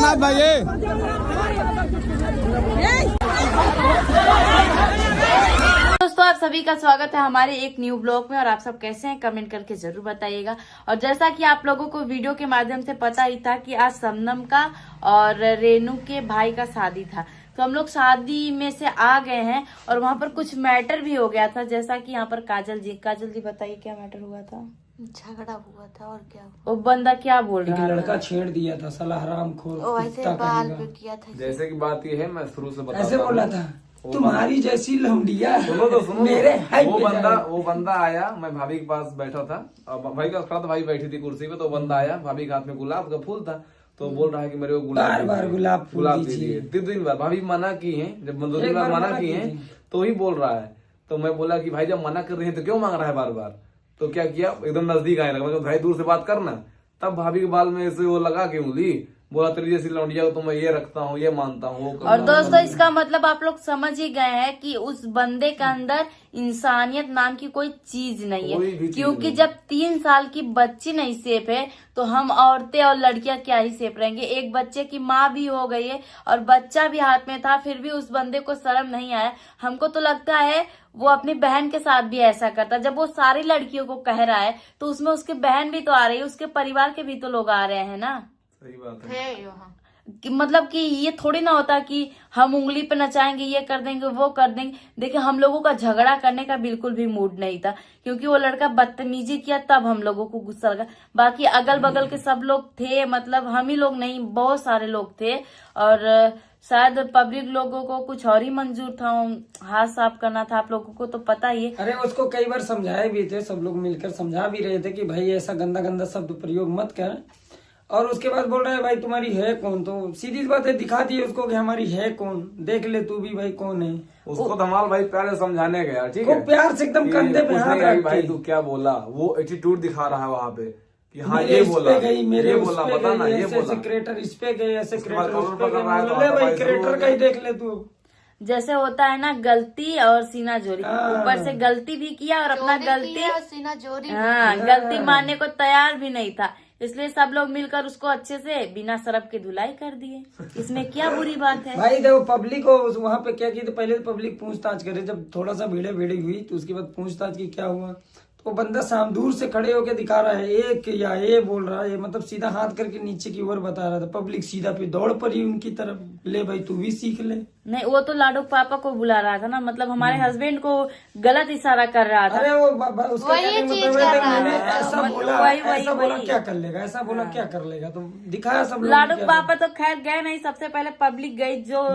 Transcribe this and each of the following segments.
दोस्तों, आप सभी का स्वागत है हमारे एक न्यू ब्लॉग में। और आप सब कैसे हैं कमेंट करके जरूर बताइएगा। और जैसा कि आप लोगों को वीडियो के माध्यम से पता ही था कि आज शबनम का और रेनू के भाई का शादी था, तो हम लोग शादी में से आ गए हैं और वहाँ पर कुछ मैटर भी हो गया था। जैसा कि यहाँ पर काजल जी बताइए क्या मैटर हुआ था। झगड़ा हुआ था और क्या। वो बंदा क्या बोल रहा है, लड़का छेड़ दिया था, साला हरामखोर, ऐसे बाल पे किया था। जैसे की बात ये है, मैं शुरू से ऐसे बोला था तुम्हारी जैसी लौंडिया। सुनो मेरे वो बंदा आया, मैं भाभी के पास बैठा था और भाई का खड़ा था, भाई बैठी थी कुर्सी पे, तो बंदा आया, भाभी के हाथ में गुलाब का फूल था, तो बोल रहा है कि मेरे को बार गुलाब दीजिए। 3 बार भाभी मना की है, जब 2-3 बार मना की है तो ही बोल रहा है। तो मैं बोला कि भाई जब मना कर रही है तो क्यों मांग रहा है बार बार। तो क्या किया, एकदम नजदीक आने लगा, भाई दूर से बात करना। तब भाभी के बाल में ऐसे वो लगा के उंगली, बोला तेरी जैसी लौंडिया को तो मैं ये रखता हूँ, ये मानता हूँ। और दोस्तों, इसका मतलब आप लोग समझ ही गए हैं कि उस बंदे के अंदर इंसानियत नाम की कोई चीज नहीं है। क्योंकि जब 3 साल की बच्ची नहीं सेफ है तो हम औरतें और लड़कियां क्या ही सेफ रहेंगे। एक बच्चे की माँ भी हो गई है और बच्चा भी हाथ में था, फिर भी उस बंदे को शर्म नहीं आया। हमको तो लगता है वो अपनी बहन के साथ भी ऐसा करता। जब वो सारी लड़कियों को कह रहा है तो उसमें उसकी बहन भी तो आ रही है, उसके परिवार के भी तो लोग आ रहे हैं ना। सही बात है। मतलब कि ये थोड़ी ना होता कि हम उंगली पे नचाएंगे, ये कर देंगे, वो कर देंगे। देखिए, हम लोगों का झगड़ा करने का बिल्कुल भी मूड नहीं था, क्योंकि वो लड़का बदतमीजी किया तब हम लोगों को गुस्सा लगा। बाकी अगल बगल के सब लोग थे, मतलब हम ही लोग नहीं, बहुत सारे लोग थे। और शायद पब्लिक लोगों को कुछ और ही मंजूर था, हाथ साफ करना था। आप लोगों को तो पता ही है। अरे उसको कई बार समझाए भी थे, सब लोग मिलकर समझा भी रहे थे कि भाई ऐसा गंदा गंदा शब्द प्रयोग मत कर। और उसके बाद बोल रहा है भाई तुम्हारी है कौन। तो सीधी बात है, दिखा दी उसको कि हमारी है कौन, देख ले तू भी भाई कौन है। उसको धमाल भाई प्यार से समझाने गया, ठीक है, प्यार से एकदम कंधे पे हाथ रख के भाई तू क्या बोला, वो एटीट्यूड दिखा रहा है वहाँ पे कि हाँ मेरे ये बोला, गई, मेरे ये बोला, बता ना, ये बोला। क्रिएटर इस पे गए, ऐसे क्रिएटर उस पे पकड़ रहा है, गए। भाई क्रिएटर का ही देख ले तू। जैसे होता है ना गलती और सीना जोरी, ऊपर से गलती भी किया और अपना गलती सीना जोरी, हाँ गलती मानने को तैयार भी नहीं था। इसलिए सब लोग मिलकर उसको अच्छे से बिना शर्फ के धुलाई कर दिए। इसमें क्या बुरी बात है। भाई देखो, पब्लिक को वहाँ पे क्या की, तो पहले तो पब्लिक पूछताछ करे। जब थोड़ा सा भीड़ हुई तो उसके बाद पूछताछ की क्या हुआ, तो बंदा साम दूर से खड़े होके दिखा रहा है एक या ये बोल रहा है, मतलब सीधा हाथ करके नीचे की ओर बता रहा था। पब्लिक सीधा पे दौड़ पड़ी उनकी तरफ, ले भाई तू भी सीख ले। नहीं, वो तो लाडो पापा को बुला रहा था ना, मतलब हमारे हस्बैंड को गलत इशारा कर रहा था। अरे वो उसका मैंने ऐसा बोला क्या कर लेगा, ऐसा बोला क्या कर लेगा, तो दिखाया सब लोग। लाडो पापा तो खैर गए नहीं, सबसे पहले पब्लिक गई, जो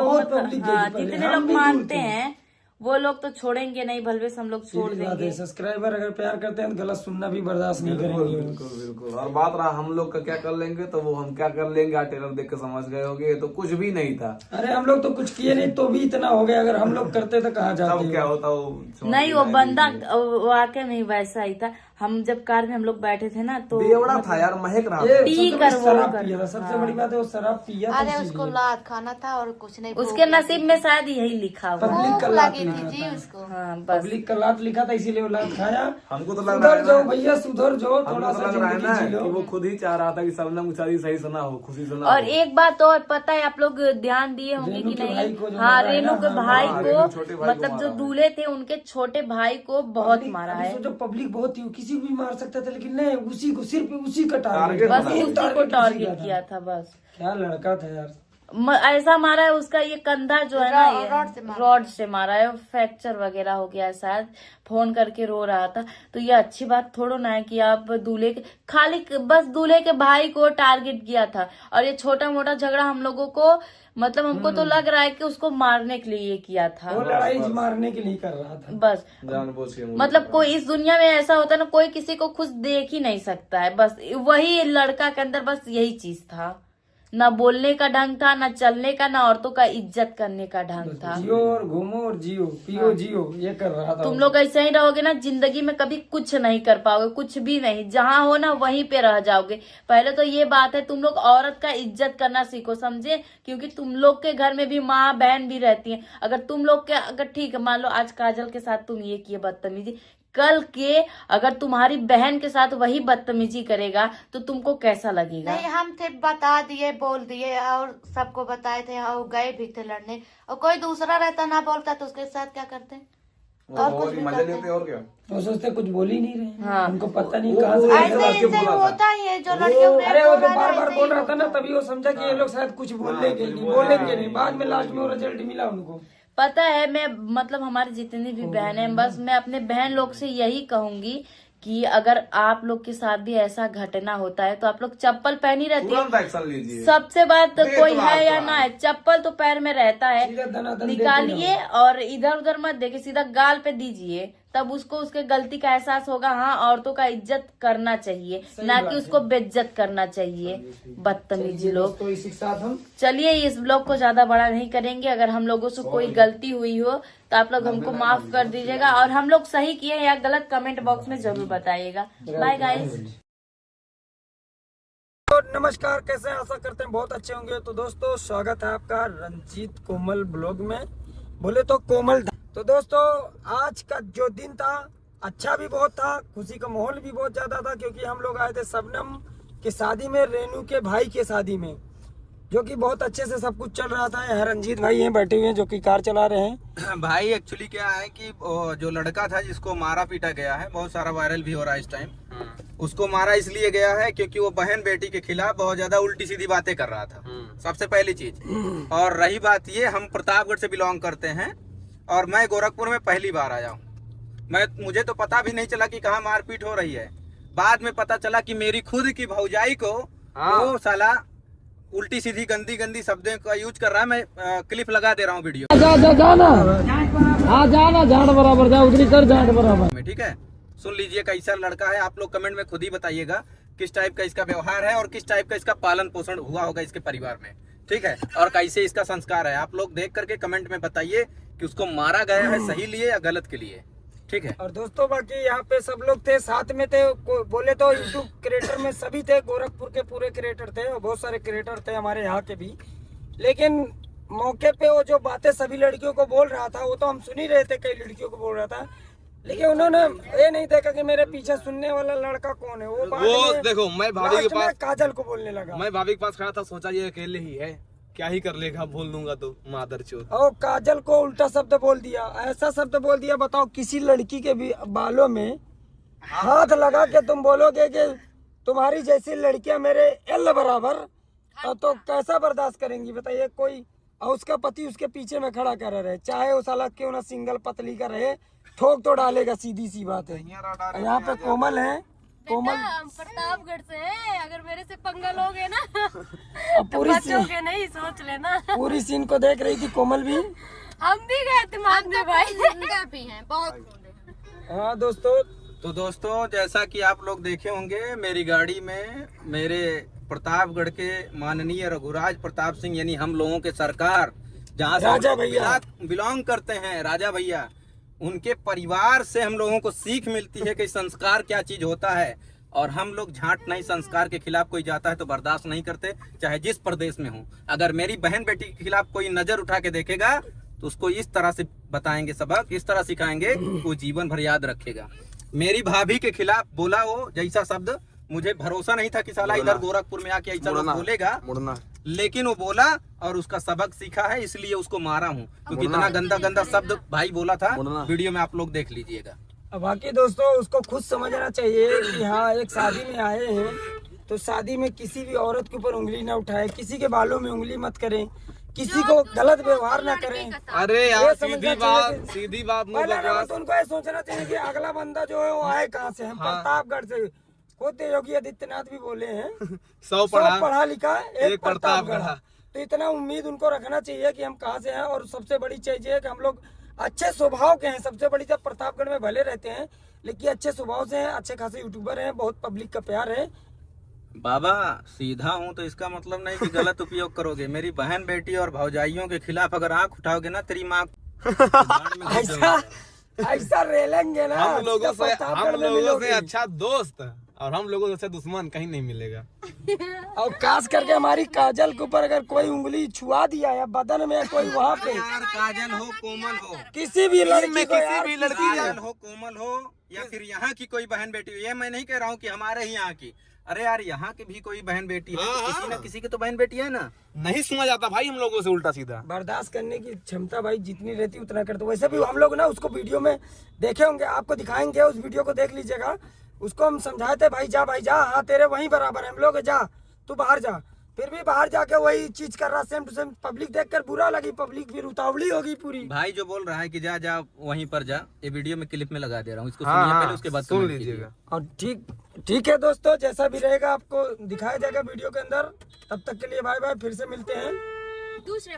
जितने लोग मानते हैं वो लोग तो छोड़ेंगे नहीं, भलवे से हम लोग छोड़ देंगे। सब्सक्राइबर अगर प्यार करते हैं तो गलत सुनना भी बर्दाश्त नहीं करेंगे। बिल्कुल। और बात रहा हम लोग का क्या कर लेंगे, तो वो हम क्या कर लेंगे, ट्रेलर देख के समझ गए होंगे, तो कुछ भी नहीं था। अरे हम लोग तो कुछ किए नहीं, तो भी इतना हो गया। अगर हम लोग करते तो कहाँ जाते, क्या होता वो नहीं। वो बंदा वाकई में वैसा ही था। हम जब कार में हम लोग बैठे थे ना, तो बेवड़ा था यार, महक रहा था। शराब पिया था, सबसे बड़ी बात है वो शराब पिया था। अरे उसको लाद खाना था और कुछ नहीं, उसके नसीब में शायद यही लिखा हुआ। पब्लिक का लात लगी थी जी उसको। हाँ, बस पब्लिक का लात लिखा था, इसीलिए वो लात खाया। हमको तो लग रहा है, सुधर जाओ भैया, सुधर जाओ, थोड़ा सा लग रहा है ना जिंदगी जी लो। कि वो खुद ही चाह रहा था कि शबनम की शादी सही सुना हो, खुशी सुना और हो। एक बात और पता है, आप लोग ध्यान दिए होंगे कि नहीं, हाँ रेनू के भाई को, मतलब जो दूल्हे थे उनके छोटे भाई को बहुत मारा है। सोचो पब्लिक बहुत थी, किसी को भी मार सकता था, लेकिन नहीं, उसी को, सिर्फ उसी का टारगेट, बस उसी को टारगेट किया था। बस क्या लड़का था यार, ऐसा मारा है। उसका ये कंधा जो है ना, ये रॉड से मारा है, फ्रैक्चर वगैरह हो गया है शायद। फोन करके रो रहा था। तो ये अच्छी बात थोड़ो ना है कि आप दूल्हे के, खाली बस दूल्हे के भाई को टारगेट किया था। और ये छोटा मोटा झगड़ा हम लोगों को, मतलब हमको तो लग रहा है कि उसको मारने के लिए किया था। वो लड़ाई मारने के लिए कर रहा था बस, जानबूझ के। मतलब कोई इस दुनिया में ऐसा होता है ना, कोई किसी को खुद देख ही नहीं सकता है। बस वही लड़का के अंदर बस यही चीज था, ना बोलने का ढंग था, ना चलने का, ना औरतों का इज्जत करने का ढंग था। जियो और घूमो और जियो, पियो जियो, ये कर रहा था। तुम लोग ऐसे ही रहोगे ना, जिंदगी में कभी कुछ नहीं कर पाओगे, कुछ भी नहीं। जहाँ हो ना वहीं पे रह जाओगे। पहले तो ये बात है, तुम लोग औरत का इज्जत करना सीखो, समझे? क्योंकि तुम लोग के घर में भी माँ बहन भी रहती है। अगर तुम लोग के, अगर ठीक है मान लो आज काजल के साथ तुम ये किए बदतमीजी, कल के अगर तुम्हारी बहन के साथ वही बदतमीजी करेगा तो तुमको कैसा लगेगा? नहीं, हम थे बता दिए, बोल दिए और सबको बताए थे और गए भी थे लड़ने। और कोई दूसरा रहता ना बोलता तो उसके साथ क्या करते? और कुछ भी मजा लेते और क्या। वो सोचते कुछ बोल ही नहीं रहे। हाँ। उनको पता नहीं कहाँ से ऐसे इनसे होता ही है जो लड़कियों को अरे वो जो बार बार बोल रहा था ना, तभी वो समझा कि ये लोग शायद कुछ बोलेंगे नहीं। बाद में लास्ट में वो रिजल्ट मिला उनको। पता है, मैं मतलब हमारी जितनी भी बहन है, बस मैं अपने बहन लोग से यही कहूंगी कि अगर आप लोग के साथ भी ऐसा घटना होता है तो आप लोग चप्पल पहनी रहती तुरंत है। एक्शन लीजिए। सबसे बात कोई है या ना है, चप्पल तो पैर में रहता है, सीधा दनादन निकालिए और इधर उधर मत देखिए, सीधा गाल पे दीजिए, तब उसको उसके गलती का एहसास होगा। हाँ, औरतों का इज्जत करना चाहिए, ना कि उसको बेइज्जत करना चाहिए। बदतमीजी लोग। तो इसी के साथ हम चलिए इस ब्लॉग को ज्यादा बड़ा नहीं करेंगे। अगर हम लोगों से कोई गलती हुई हो तो आप लोग हमको माफ कर दीजिएगा, और हम लोग सही किए या गलत कमेंट बॉक्स में जरूर बताइएगा। Bye guys. तो नमस्कार, कैसे हैं? आशा करते हैं बहुत अच्छे होंगे। तो दोस्तों, स्वागत है आपका रंजीत कोमल ब्लॉग में। बोले तो कोमल। तो दोस्तों, आज का जो दिन था अच्छा भी बहुत था, खुशी का माहौल भी बहुत ज्यादा था, क्योंकि हम लोग आए थे शबनम की शादी में, रेनू के भाई के शादी में, जो कि बहुत अच्छे से सब कुछ चल रहा था। यहाँ रंजीत भाई हैं बैठे हुए हैं, जो कि कार चला रहे हैं। भाई एक्चुअली क्या है कि जो लड़का था जिसको मारा पीटा गया है, बहुत सारा वायरल भी हो रहा है इस टाइम, उसको मारा इसलिए गया है क्योंकि वो बहन बेटी के खिलाफ बहुत ज्यादा उल्टी सीधी बातें कर रहा था, सबसे पहली चीज। और रही बात ये, हम प्रतापगढ़ से बिलोंग करते हैं और मैं गोरखपुर में पहली बार आया हूँ। मुझे तो पता भी नहीं चला कि कहाँ मारपीट हो रही है। बाद में पता चला कि मेरी खुद की भौजाई को वो साला उल्टी सीधी गंदी गंदी शब्दों का यूज कर रहा है। मैं क्लिप लगा दे रहा हूँ वीडियो में, ठीक है? सुन लीजिए कैसा लड़का है। आप लोग कमेंट में खुद ही बताइएगा किस टाइप का इसका व्यवहार है और किस टाइप का इसका पालन पोषण हुआ होगा इसके परिवार में, ठीक है? और कैसे इसका संस्कार है, आप लोग देख करके कमेंट में बताइए कि उसको मारा गया है सही लिए या गलत के लिए, ठीक है? और दोस्तों, बाकी यहाँ पे सब लोग थे, साथ में थे। बोले तो यूट्यूब क्रिएटर में सभी थे, गोरखपुर के पूरे क्रिएटर थे और बहुत सारे क्रिएटर थे हमारे यहाँ के भी। लेकिन मौके पे वो जो बातें सभी लड़कियों को बोल रहा था, वो तो हम सुन ही रहे थे, कई लड़कियों को बोल रहा था, लेकिन उन्होंने ये नहीं देखा कि मेरे पीछे सुनने वाला लड़का कौन है। वो देखो, मैं भाभी के पास काजल को बोलने लगा। मैं भाभी के पास खड़ा था, सोचा ये अकेले ही है, क्या ही कर लेगा, बोल दूंगा तो मादर चोद। और काजल को उल्टा शब्द बोल दिया, ऐसा शब्द बोल दिया। बताओ, किसी लड़की के भी बालों में हाथ लगा के तुम बोलोगे कि तुम्हारी जैसी लड़कियां मेरे एल बराबर, तो कैसा बर्दाश्त करेंगी बताइए कोई? और उसका पति उसके पीछे में खड़ा कर रहे, चाहे वो साला क्यों ना सिंगल पतली का रहे, ठोक तो डालेगा, सीधी सी बात है। यहाँ पे कोमल है, कोमल प्रतापगढ़ से है। अगर मेरे से पंगा लोगे ना पूरी बचोगे नहीं, सोच लेना। पूरी सीन को देख रही थी कोमल भी। हम भी गए थे मारने भाई, भी हैं बहुत। हाँ दोस्तों, तो दोस्तों, जैसा कि आप लोग देखे होंगे, मेरी गाड़ी में मेरे प्रतापगढ़ के माननीय रघुराज प्रताप सिंह, यानी हम लोगों के सरकार, जहाँ से राजा भैया बिलोंग करते हैं, राजा भैया, उनके परिवार से हम लोगों को सीख मिलती है कि संस्कार क्या चीज होता है। और हम लोग झांट नहीं, संस्कार के खिलाफ कोई जाता है तो बर्दाश्त नहीं करते, चाहे जिस प्रदेश में हो। अगर मेरी बहन बेटी के खिलाफ कोई नजर उठा के देखेगा तो उसको इस तरह से बताएंगे सबक, इस तरह सिखाएंगे, वो जीवन भर याद रखेगा। मेरी भाभी के खिलाफ बोला वो जैसा शब्द, मुझे भरोसा नहीं था कि साला इधर गोरखपुर में आके ऐसा बोलेगा, लेकिन वो बोला और उसका सबक सीखा है, इसलिए उसको मारा हूँ। क्योंकि इतना गंदा गंदा शब्द भाई बोला था, वीडियो में आप लोग देख लीजिएगा। बाकी दोस्तों, उसको खुद समझना चाहिए कि हाँ, एक शादी में आए हैं तो शादी में किसी भी औरत के ऊपर उंगली ना उठाए, किसी के बालों में उंगली मत करें, किसी को गलत व्यवहार ना करें। अरे यार, सीधी बात तो उनको ये सोचना चाहिए कि अगला बंदा जो है वो आए कहाँ से। हम प्रतापगढ़ से, खुद योगी आदित्यनाथ भी बोले हैं 100 पढ़ा लिखा एक प्रतापगढ़। तो इतना उम्मीद उनको रखना चाहिए कि हम कहाँ से हैं। और सबसे बड़ी चीज है कि हम लोग अच्छे स्वभाव के हैं। सबसे बड़ी चीज, प्रतापगढ़ में भले रहते हैं लेकिन अच्छे स्वभाव से हैं, अच्छे खासे यूट्यूबर हैं, बहुत पब्लिक का प्यार है। बाबा सीधा हूँ तो इसका मतलब नहीं कि गलत उपयोग करोगे। मेरी बहन बेटी और भौजाइयों के खिलाफ अगर आंख उठाओगे ना, तेरी माँ ऐसा रेलेंगे ना। हम लोगों से अच्छा दोस्त और हम लोगों से दुश्मन कहीं नहीं मिलेगा। और खास करके हमारी काजल के ऊपर अगर कोई उंगली छुआ दिया या बदन में कोई वहाँ पे यार काजल हो कोमल हो किसी भी लड़की को यार, काजल हो कोमल हो या फिर यहाँ की कोई बहन बेटी हो, ये मैं नहीं कह रहा हूँ कि हमारे ही यहाँ की, अरे यार यहाँ की भी कोई बहन बेटी है, तो किसी न किसी की तो बहन बेटी है ना। नहीं सुना जाता भाई हम लोगों से उल्टा सीधा। बर्दाश्त करने की क्षमता भाई जितनी रहती उतना करते। वैसे भी हम लोग ना उसको वीडियो में देखे होंगे, आपको दिखाएंगे, उस वीडियो को देख लीजिएगा। उसको हम समझाए थे भाई जा हाँ तेरे वहीं बराबर है हम लोग, जा तू बाहर जा, फिर भी बाहर जाके वही चीज कर रहा सेम टू सेम। पब्लिक देखकर बुरा लगी, पब्लिक फिर उतावली होगी पूरी। भाई जो बोल रहा है कि जा जा वहीं पर जा, ये वीडियो में क्लिप में लगा दे रहा हूँ, इसको सुनिए पहले, उसके बाद सुन लीजिएगा। और ठीक है दोस्तों, जैसा भी रहेगा आपको दिखाया जाएगा वीडियो के अंदर। तब तक के लिए बाय बाय, फिर से मिलते हैं दूसरे